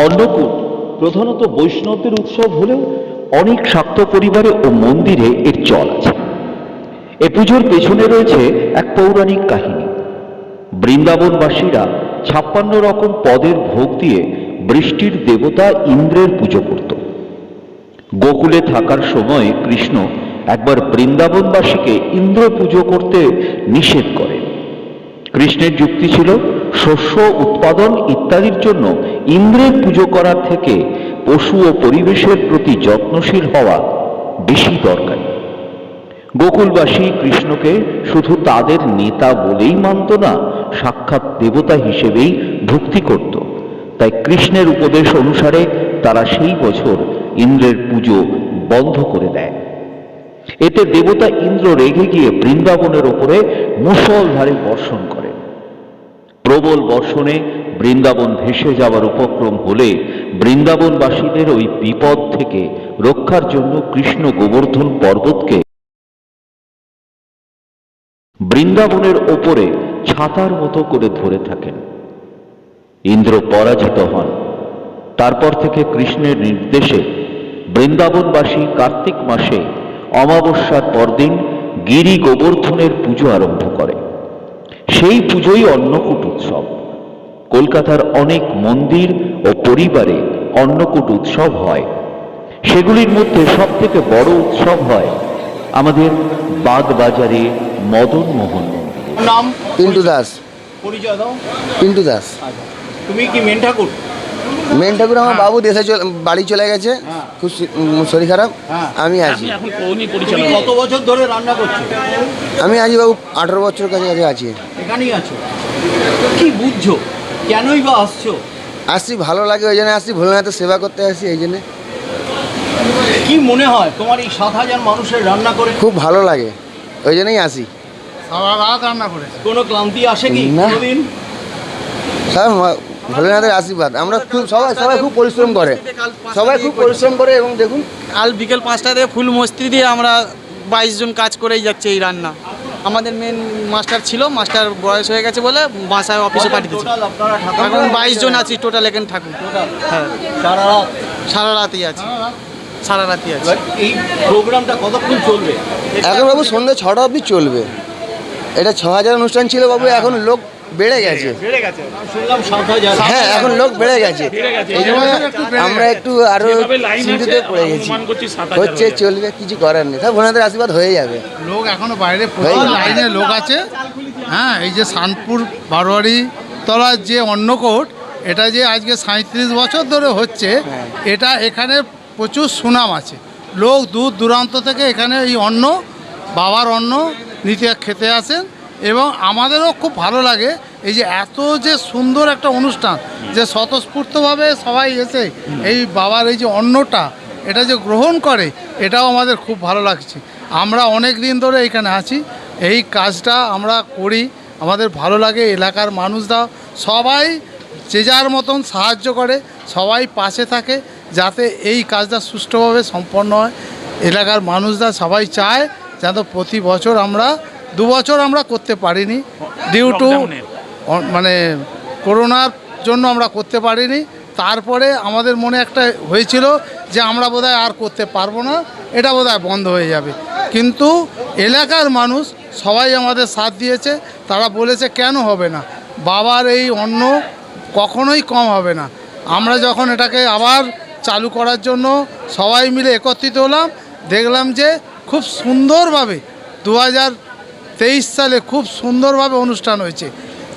অন্নকূট প্রধানত বৈষ্ণবদের উৎসব হলেও অনেক শাক্ত পরিবারে ও মন্দিরে এর চল আছে। এ পুজোর পেছনে রয়েছে এক পৌরাণিক কাহিনী। বৃন্দাবনবাসীরা 56 রকম পদের ভোগ দিয়ে বৃষ্টির দেবতা ইন্দ্রের পুজো করত। গোকুলে থাকার সময় কৃষ্ণ একবার বৃন্দাবনবাসীকে ইন্দ্র পুজো করতে নিষেধ করেন। কৃষ্ণের যুক্তি ছিল, শস্য উৎপাদন ইত্যাদির জন্য ইন্দ্রের পুজো করার থেকে পশু ও পরিবেশের প্রতি যত্নশীল হওয়া বেশি দরকারি। গোকুলবাসী কৃষ্ণকে শুধু তাদের নেতা বলেই মানত না, সাক্ষাৎ দেবতা হিসেবেই ভক্তি করত। তাই কৃষ্ণের উপদেশ অনুসারে তারা সেই বছর ইন্দ্রের পুজো বন্ধ করে দেয়। এতে দেবতা ইন্দ্র রেগে গিয়ে বৃন্দাবনের ওপরে মুষলধারে বর্ষণ করেন। প্রবল বর্ষণে বৃন্দাবন ভেসে যাওয়ার উপক্রম হলে বৃন্দাবনবাসীদের ওই বিপদ থেকে রক্ষার জন্য কৃষ্ণ গোবর্ধন পর্বতকে বৃন্দাবনের ওপরে ছাতার মতো করে ধরে থাকেন। ইন্দ্র পরাজিত হন। তারপর থেকে কৃষ্ণের নির্দেশে বৃন্দাবনবাসী কার্তিক মাসে অমাবস্যার পরদিন গিরি গোবর্ধনের পুজো আরম্ভ করে। সেই পুজোই অন্নকূট উৎসব। কলকাতার অনেক মন্দির ও পরিবারে অন্নকূট উৎসব হয়। সেগুলির মধ্যে সব থেকে বড় উৎসব হয় আমাদের বাগবাজারে মদন মোহন মন্দিরে। নাম? পিন্টু দাস। পরিচয় দাও। পিন্টু দাস। তুমি কি মেন ঠাকুর? মেন ঠাকুর আমার বাবু দেশে বাড়ি চলে গেছে, খুব শরীর খারাপ। আমি আছি। তুমি কত বছর ধরে রান্না করছো? আমি আছি বাবু 18 বছর কাছাকাছি আছি। এখানেই আছো? কি বুঝছো, কেনই বা আসছো? আসছি ভালো লাগে, ওই জন্য আসছি। ভোলেনাথের সেবা করতে আসছি, এই জন্যে। কি মনে হয় তোমার এই 7000 মানুষের রান্না করে? খুব ভালো লাগে, ওই জন্যই আসি। সারা রাত রান্না করে কোনো ক্লান্তি আসে কি না। কোনোদিন? সব ভোলেনাথের আশীর্বাদ। আমরা খুব সবাই খুব পরিশ্রম করে, সবাই খুব পরিশ্রম করে। এবং দেখুন কাল বিকেল 5টা থেকে ফুল মস্তি দিয়ে আমরা 22 জন কাজ করেই যাচ্ছে এই রান্না। আমাদের মেন মাস্টার ছিল, মাস্টার বয়স হয়ে গেছে বলে বাসায় অফিসে পাঠিয়ে দিচ্ছে। টোটাল আপনারা ঠাকুর এখন 22 জন আছি টোটাল এখানে ঠাকুর। হ্যাঁ, সারা রাত? সারা রাতই আছি, সারা রাতই আছি। এবার এই প্রোগ্রামটা কতক্ষণ চলবে? এখন বাবু সন্ধ্যে 6টা অবধি চলবে। এটা 6000 অনুষ্ঠান ছিল বাবু, এখন লোক বেড়ে গেছে। শুনলাম 7000। হ্যাঁ, এখন লোক বেড়ে গেছে। এই জন্য আমরা একটু আরো চিন্তিত পড়ে গেছি। হচ্ছে, চলবে, কিছু করার নেই। সব ভোলেনাথের আশীর্বাদ হয়ে যাবে। লোক এখনো বাইরে প্রচুর লাইনে লোক আছে। হ্যাঁ, এই যে শানপুর বারোয়ারি তলার যে অন্নকূট, এটা যে আজকে 37 বছর ধরে হচ্ছে, এটা এখানে প্রচুর সুনাম আছে। লোক দূর দূরান্ত থেকে এখানে এই অন্ন, বাবার অন্ন নিতে খেতে আসেন। এবং আমাদেরও খুব ভালো লাগে এই যে এত যে সুন্দর একটা অনুষ্ঠান, যে স্বতঃস্ফূর্তভাবে সবাই এসে এই বাবার এই যে অন্নটা এটা যে গ্রহণ করে, এটাও আমাদের খুব ভালো লাগছে। আমরা অনেক দিন ধরে এখানে আছি, এই কাজটা আমরা করি, আমাদের ভালো লাগে। এলাকার মানুষরা সবাই যে যার মতন সাহায্য করে, সবাই পাশে থাকে যাতে এই কাজটা সুষ্ঠুভাবে সম্পন্ন হয়। এলাকার মানুষরা সবাই চায় যাতে প্রতি বছর আমরা 2 বছর আমরা করতে পারিনি, ডিউ টু মানে করোনার জন্য আমরা করতে পারিনি। তারপরে আমাদের মনে একটা হয়েছিল যে আমরা বোধহয় আর করতে পারবো না, এটা বোধহয় বন্ধ হয়ে যাবে। কিন্তু এলাকার মানুষ সবাই আমাদের সাথ দিয়েছে। তারা বলেছে কেন হবে না, বাবার এই অন্ন কখনোই কম হবে না। আমরা যখন এটাকে আবার চালু করার জন্য সবাই মিলে একত্রিত হলাম, দেখলাম যে খুব সুন্দরভাবে 2023 সালে খুব সুন্দরভাবে অনুষ্ঠান হয়েছে।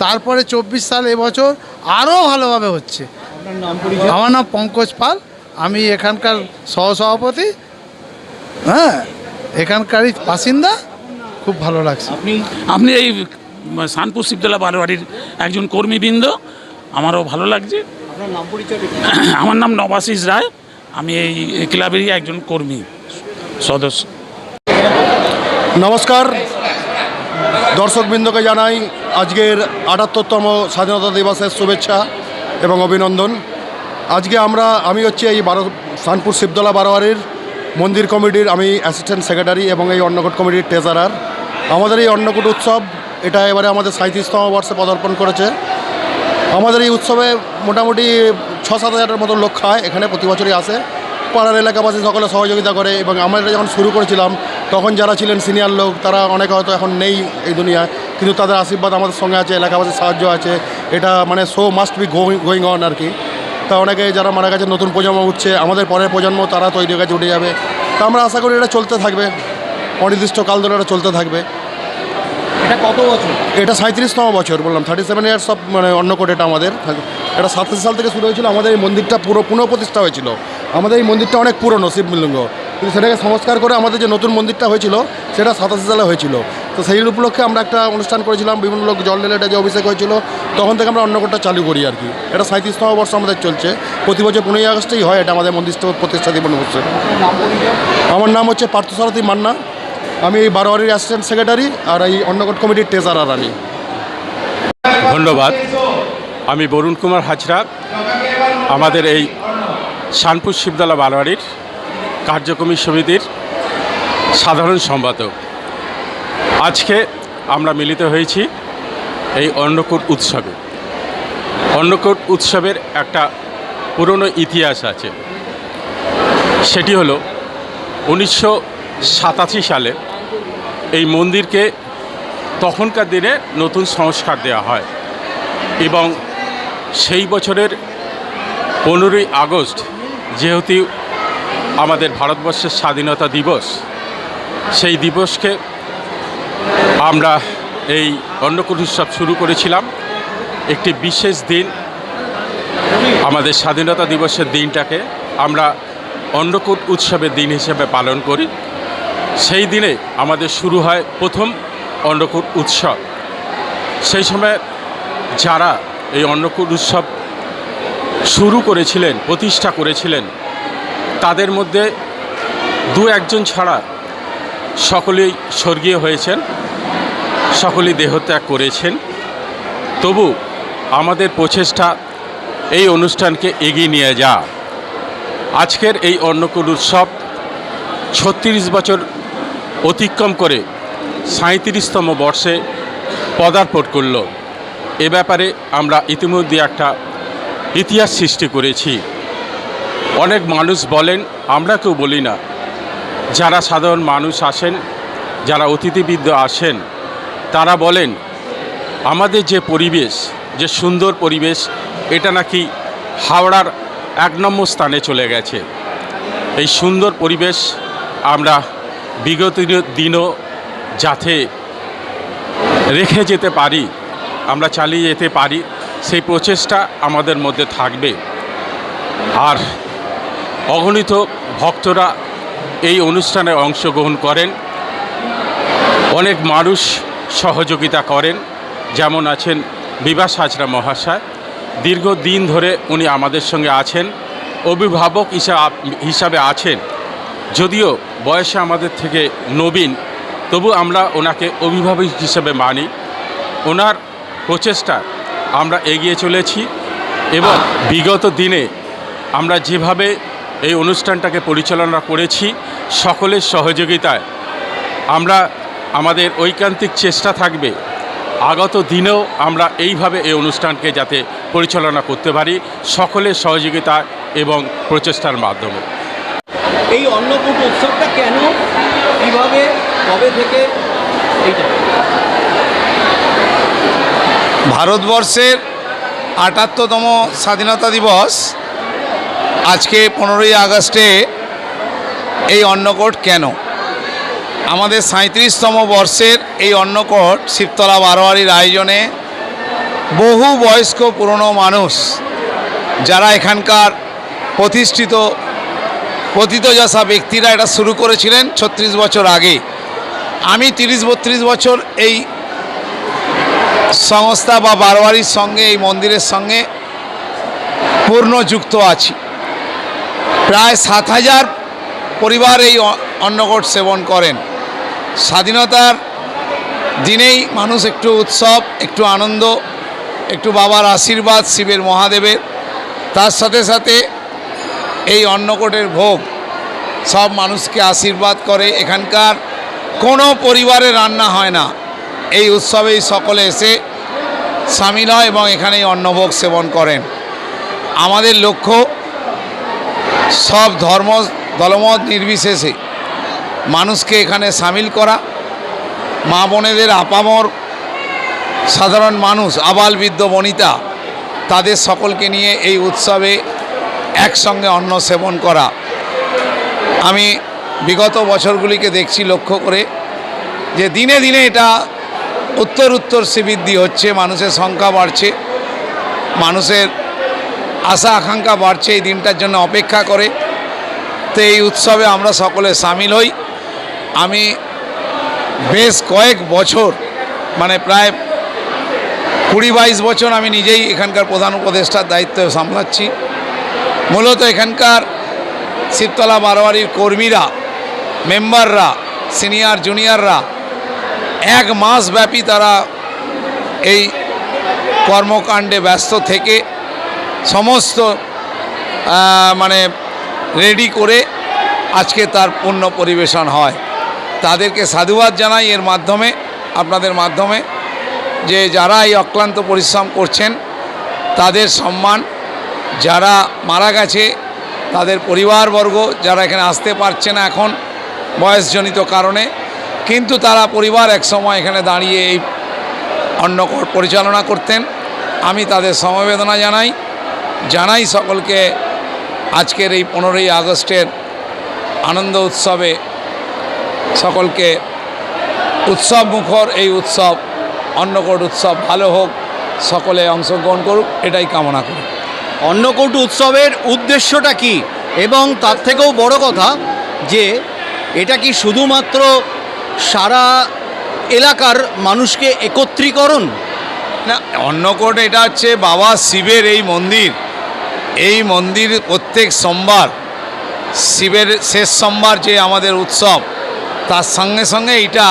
তারপরে 24 সাল এবছর আরও ভালোভাবে হচ্ছে। আমার নাম পঙ্কজ পাল, আমি এখানকার সহসভাপতি। হ্যাঁ, এখানকারই বাসিন্দা। খুব ভালো লাগছে। আপনি এই শানপুর শিবতলা বারোয়ারির একজন কর্মীবৃন্দ, আমারও ভালো লাগছে। আপনার নাম পরিচয়? আমার নাম নবাশিস রায়, আমি এই ক্লাবেরই একজন কর্মী সদস্য। নমস্কার, দর্শকবৃন্দকে জানাই আজকের 78তম স্বাধীনতা দিবসের শুভেচ্ছা এবং অভিনন্দন। আজকে আমি হচ্ছে এই শানপুর শিবতলা বারোয়ারির মন্দির কমিটির আমি অ্যাসিস্ট্যান্ট সেক্রেটারি এবং এই অন্নকূট কমিটির ট্রেজারার। আমাদের এই অন্নকূট উৎসব এটা এবারে আমাদের 37তম বর্ষে পদার্পণ করেছে। আমাদের এই উৎসবে মোটামুটি 6-7 হাজারের মতো লোক খায়, এখানে প্রতি বছরই আসে। পাড়ার এলাকাবাসী সকলে সহযোগিতা করে এবং আমরা এটা যখন শুরু করেছিলাম তখন যারা ছিলেন সিনিয়র লোক তারা অনেকে হয়তো এখন নেই এই দুনিয়ায়, কিন্তু তাদের আশীর্বাদ আমাদের সঙ্গে আছে, এলাকাবাসীর সাহায্য আছে। এটা মানে show must be going on আর কি। তা অনেকে যারা মারা গেছে নতুন প্রজন্ম উঠছে, আমাদের পরের প্রজন্ম তারা তৈরি হয়ে গেছে, উঠে যাবে। তা আমরা আশা করি এটা চলতে থাকবে, অনির্দিষ্টকাল ধরে এটা চলতে থাকবে। এটা কত বছর? এটা 37তম বছর, বললাম 37 ইয়ার্স অফ মানে অন্নকূট। এটা আমাদের এটা 87 সাল থেকে শুরু হয়েছিল। আমাদের এই মন্দিরটা পুরো পুনঃপ্রতিষ্ঠা হয়েছিল। আমাদের এই মন্দিরটা অনেক পুরনো শিবলিঙ্গ, কিন্তু সেটাকে সংস্কার করে আমাদের যে নতুন মন্দিরটা হয়েছিল সেটা 87 সালে হয়েছিল। তো সেই উপলক্ষে আমরা একটা অনুষ্ঠান করেছিলাম, বিভিন্ন লোক জল ঢেলে এটা যে অভিষেক হয়েছিল তখন থেকে আমরা অন্নকূটটা চালু করি আর কি। এটা 37তম বর্ষ আমাদের চলছে, প্রতি বছর 15ই আগস্টেই হয় এটা আমাদের মন্দির প্রতিষ্ঠা দিবস হচ্ছে। আমার নাম হচ্ছে পার্থসারথী মান্না, আমি এই বারোয়ারির অ্যাসিস্ট্যান্ট সেক্রেটারি আর এই অন্নকূট কমিটির ট্রেজারার আমি। ধন্যবাদ। আমি বরুণ কুমার হাজরা, আমাদের এই শানপুর শিবতলা বারোয়ারির কার্যকরী সমিতির সাধারণ সম্পাদক। আজকে আমরা মিলিত হয়েছি এই অন্নকূট উৎসবে। অন্নকূট উৎসবের একটা পুরনো ইতিহাস আছে, সেটি হলো 1987 সালে এই মন্দিরকে তখনকার দিনে নতুন সংস্কার দেওয়া হয় এবং সেই বছরের 15ই আগস্ট যেহেতু আমাদের ভারতবর্ষের স্বাধীনতা দিবস, সেই দিবসকে আমরা এই অন্নকূট উৎসব শুরু করেছিলাম। একটি বিশেষ দিন, আমাদের স্বাধীনতা দিবসের দিনটাকে আমরা অন্নকূট উৎসবের দিন হিসেবে পালন করি। সেই দিনে আমাদের শুরু হয় প্রথম অন্নকূট উৎসব। সেই সময় যারা এই অন্নকূট উৎসব শুরু করেছিলেন, প্রতিষ্ঠা করেছিলেন, তাদের মধ্যে 2-1 ছাড়া সকলেই স্বর্গীয় হয়েছেন, সকলেই দেহত্যাগ করেছেন। তবু আমাদের প্রচেষ্টা এই অনুষ্ঠানকে এগিয়ে নিয়ে যাওয়া। আজকের এই অন্নকূট উৎসব 36 বছর অতিক্রম করে 37তম বর্ষে পদার্পণ করল। এ ব্যাপারে আমরা ইতিমধ্যে একটা ইতিহাস সৃষ্টি করেছি। অনেক মানুষ বলেন, আমরা কেউ বলি না, যারা সাধারণ মানুষ আসেন, যারা অতিথিবৃন্দ আসেন, তারা বলেন আমাদের যে পরিবেশ, যে সুন্দর পরিবেশ, এটা নাকি হাওড়ার 1 নম্বর স্থানে চলে গেছে। এই সুন্দর পরিবেশ আমরা বিগত দিনও যাতে রেখে যেতে পারি, আমরা চালিয়ে যেতে পারি, সেই প্রচেষ্টা আমাদের মধ্যে থাকবে। আর অগণিত ভক্তরা এই অনুষ্ঠানে অংশগ্রহণ করেন, অনেক মানুষ সহযোগিতা করেন। যেমন আছেন বিভাস হাজরা মহাশয়, দীর্ঘদিন ধরে উনি আমাদের সঙ্গে আছেন, অভিভাবক হিসাবে আছেন। যদিও বয়সে আমাদের থেকে নবীন, তবু আমরা ওনাকে অভিভাবক হিসেবে মানি। ওনার প্রচেষ্টা আমরা এগিয়ে চলেছি এবং বিগত দিনে আমরা যেভাবে এই অনুষ্ঠানটাকে পরিচালনা করেছি সকলের সহযোগিতায়, আমরা আমাদের ঐকান্তিক চেষ্টা থাকবে আগত দিনেও আমরা এইভাবে এই অনুষ্ঠানকে যাতে পরিচালনা করতে পারি সকলের সহযোগিতা এবং প্রচেষ্টার মাধ্যমে। এই অন্নকূট উৎসবটা কেন, কিভাবে, কবে থেকে এইটা? ভারতবর্ষের ৭৮তম স্বাধীনতা দিবস আজকে 15ই আগস্টে এই অন্নকূট কেন? আমাদের 37তম বর্ষের এই অন্নকূট শিবতলা বারোয়ারির আয়োজনে বহু বয়স্ক পুরনো মানুষ যারা এখানকার প্রতিষ্ঠিত পতিতযশা ব্যক্তিরা এটা শুরু করেছিলেন 36 বছর আগে। আমি 30-32 বছর এই সংস্থা বা বারোয়ারির সঙ্গে, এই মন্দিরের সঙ্গে পূর্ণ যুক্ত আছি। প্রায় 7,000 পরিবার এই অন্নকূট সেবন করেন। স্বাধীনতার দিনেই মানুষ একটু উৎসব, একটু আনন্দ, একটু বাবার আশীর্বাদ, শিবের মহাদেবের, তার সাথে সাথে এই অন্নকূটের ভোগ সব মানুষকে আশীর্বাদ করে। এখানকার কোনো পরিবারে রান্না হয় না, এই উৎসবেই সকলে এসে সামিল হয় এবং এখানেই অন্নভোগ সেবন করেন। আমাদের লক্ষ্য সব ধর্ম দলমত নির্বিশেষে মানুষকে এখানে সামিল করা, মা বোনেদের আপামর সাধারণ মানুষ, আবাল বৃদ্ধ বনিতা, তাদের সকলকে নিয়ে এই উৎসবে একসঙ্গে অন্ন সেবন করা। আমি বিগত বছরগুলিকে দেখছি লক্ষ্য করে যে দিনে দিনে এটা উত্তর শ্রীবৃদ্ধি হচ্ছে, মানুষের সংখ্যা বাড়ছে, মানুষের আশা আকাঙ্ক্ষা বাড়ছে, এই দিনটার জন্য অপেক্ষা করে। তো এই উৎসবে আমরা সকলে সামিল হই। আমি বেশ কয়েক বছর, মানে প্রায় 20-22 বছর আমি নিজেই এখানকার প্রধান উপদেষ্টার দায়িত্ব সামলাচ্ছি। মূলত এখানকার শিবতলা বারোয়ারির কর্মীরা, মেম্বাররা, সিনিয়র জুনিয়ররা 1 মাস ব্যাপী তারা এই কর্মকাণ্ডে ব্যস্ত থেকে সমস্ত মানে রেডি করে আজকে তার পূর্ণ পরিবেশন হয়। তাদেরকে সাধুবাদ জানাই এর মাধ্যমে, আপনাদের মাধ্যমে, যে যারা এই অক্লান্ত পরিশ্রম করছেন তাদের সম্মান, যারা মারা গেছে তাদের পরিবারবর্গ, যারা এখানে আসতে পারছে না এখন বয়সজনিত কারণে, কিন্তু তারা পরিবার একসময় এখানে দাঁড়িয়ে এই অন্নকূট পরিচালনা করতেন। আমি তাদের সমবেদনা জানাই সকলকে আজকের এই 15ই আগস্টের আনন্দ উৎসবে সকলকে উৎসব মুখর এই উৎসব, অন্নকূট উৎসব ভালো হোক, সকলে অংশগ্রহণ করুক, এটাই কামনা করি। অন্নকূট উৎসবের উদ্দেশ্যটা কি, এবং তার থেকেও বড় কথা যে এটা কি শুধুমাত্র সারা এলাকার মানুষকে একত্রীকরণ? না, অন্নকূট এটা হচ্ছে বাবা শিবের এই মন্দির প্রত্যেক সোমবার, শিবের শেষ সোমবার যে আমাদের উৎসব, তার সঙ্গে সঙ্গে এটা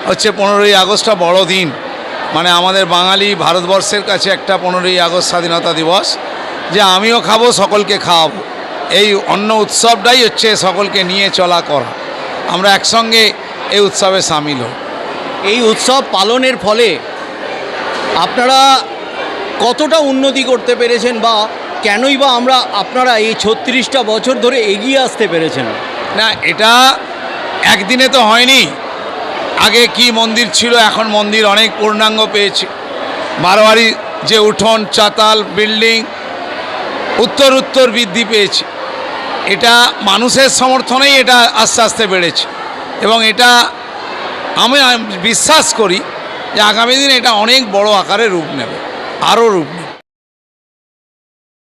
হচ্ছে 15ই আগস্টটা বড় দিন, মানে আমাদের বাঙালি ভারতবর্ষের কাছে একটা 15ই আগস্ট স্বাধীনতা দিবস, যে আমিও খাবো, সকলকে খাওয়াবো। এই অন্ন উৎসবটাই হচ্ছে সকলকে নিয়ে চলা করা, আমরা একসঙ্গে এই উৎসবে সামিল হই। এই উৎসব পালনের ফলে আপনারা কতটা উন্নতি করতে পেরেছেন, বা কেনই বা আপনারা এই 36টা বছর ধরে এগিয়ে আসতে পেরেছেন? না, এটা একদিনে তো হয়নি। আগে কি মন্দির ছিল, এখন মন্দির অনেক পূর্ণাঙ্গ পেয়েছে। বারোয়ারি যে উঠোন, চাতাল, বিল্ডিং উত্তর বৃদ্ধি পেয়েছে। এটা মানুষের সমর্থনেই এটা আস্তে আস্তে বেড়েছে, এবং এটা আমি বিশ্বাস করি যে আগামী দিনে এটা অনেক বড় আকারে রূপ নেবে, আরও রূপ নেবে।